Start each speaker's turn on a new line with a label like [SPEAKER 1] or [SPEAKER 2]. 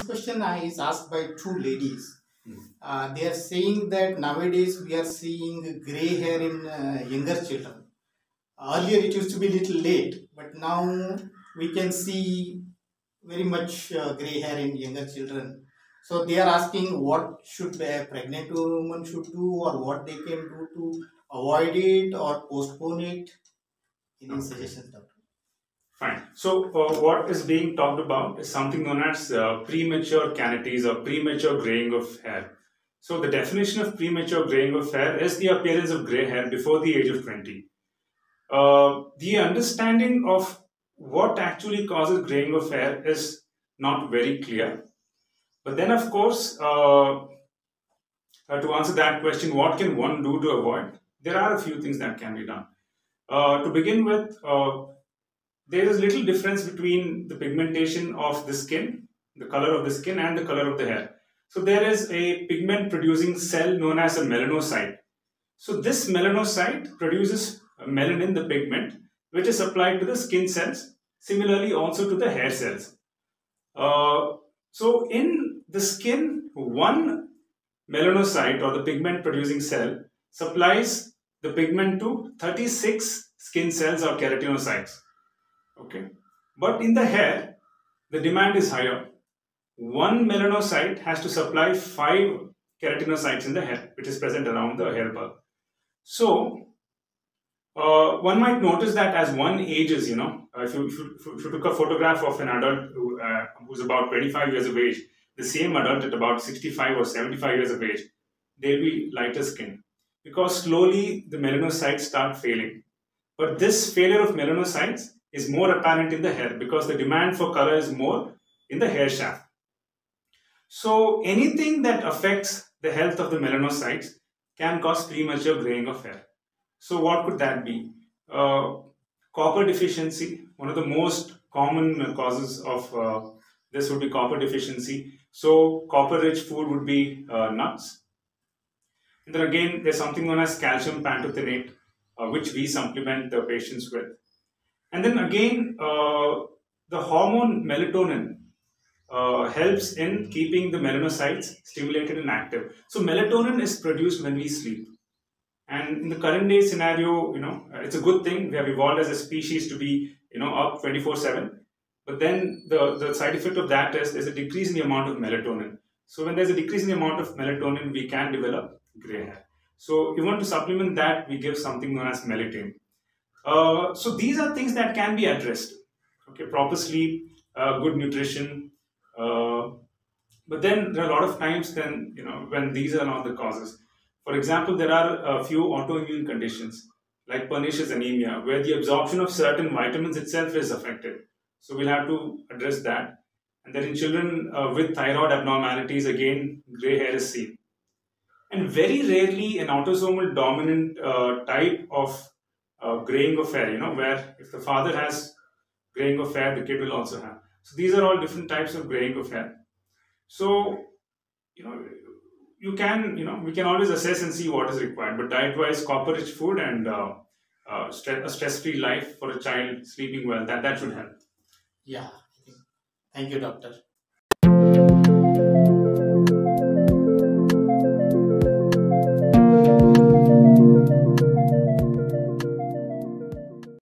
[SPEAKER 1] question is asked by two ladies.
[SPEAKER 2] Hmm.
[SPEAKER 1] They are saying that nowadays we are seeing gray hair in younger children. Earlier it used to be little late, but now we can see very much gray hair in younger children. So they are asking what should a pregnant woman should do, or what they can do to avoid it or postpone it. Any
[SPEAKER 2] Okay.
[SPEAKER 1] suggestions, doctor?
[SPEAKER 2] Fine. So, what is being talked about is something known as premature canities or premature graying of hair. So, the definition of premature graying of hair is the appearance of gray hair before the age of 20. The understanding of what actually causes graying of hair is not very clear. But then, of course, to answer that question, what can one do to avoid? There are a few things that can be done. To begin with, there is little difference between the pigmentation of the skin, the color of the skin, and the color of the hair. So there is a pigment producing cell known as a melanocyte. So this melanocyte produces melanin, the pigment, which is supplied to the skin cells, similarly also to the hair cells. So in the skin, one melanocyte or the pigment producing cell supplies the pigment to 36 skin cells or keratinocytes. Okay, but in the hair, the demand is higher. One melanocyte has to supply 5 keratinocytes in the hair, which is present around the hair bulb. So, one might notice that as one ages, if you took a photograph of an adult who's about 25 years of age, the same adult at about 65 or 75 years of age, they'll be lighter skin because slowly the melanocytes start failing. But this failure of melanocytes is more apparent in the hair because the demand for color is more in the hair shaft. So anything that affects the health of the melanocytes can cause premature graying of hair. So what could that be? Copper deficiency, one of the most common causes of this would be copper deficiency. So copper-rich food would be nuts. And then again, there's something known as calcium pantothenate, which we supplement the patients with. And then again, the hormone melatonin helps in keeping the melanocytes stimulated and active. So melatonin is produced when we sleep. And in the current day scenario, it's a good thing. We have evolved as a species to be, up 24/7. But then the side effect of that is there's a decrease in the amount of melatonin. So when there's a decrease in the amount of melatonin, we can develop gray hair. So if you want to supplement that, we give something known as melatonin. So these are things that can be addressed. Okay, proper sleep, good nutrition. But then there are a lot of times then, when these are not the causes. For example, there are a few autoimmune conditions like pernicious anemia where the absorption of certain vitamins itself is affected. So we'll have to address that. And then in children with thyroid abnormalities, again, gray hair is seen. And very rarely an autosomal dominant type of graying of hair, where if the father has graying of hair, the kid will also have. So these are all different types of graying of hair. So, we can always assess and see what is required. But diet-wise, copper-rich food and a stress-free life for a child sleeping well, that should help.
[SPEAKER 1] Yeah. Thank you, doctor.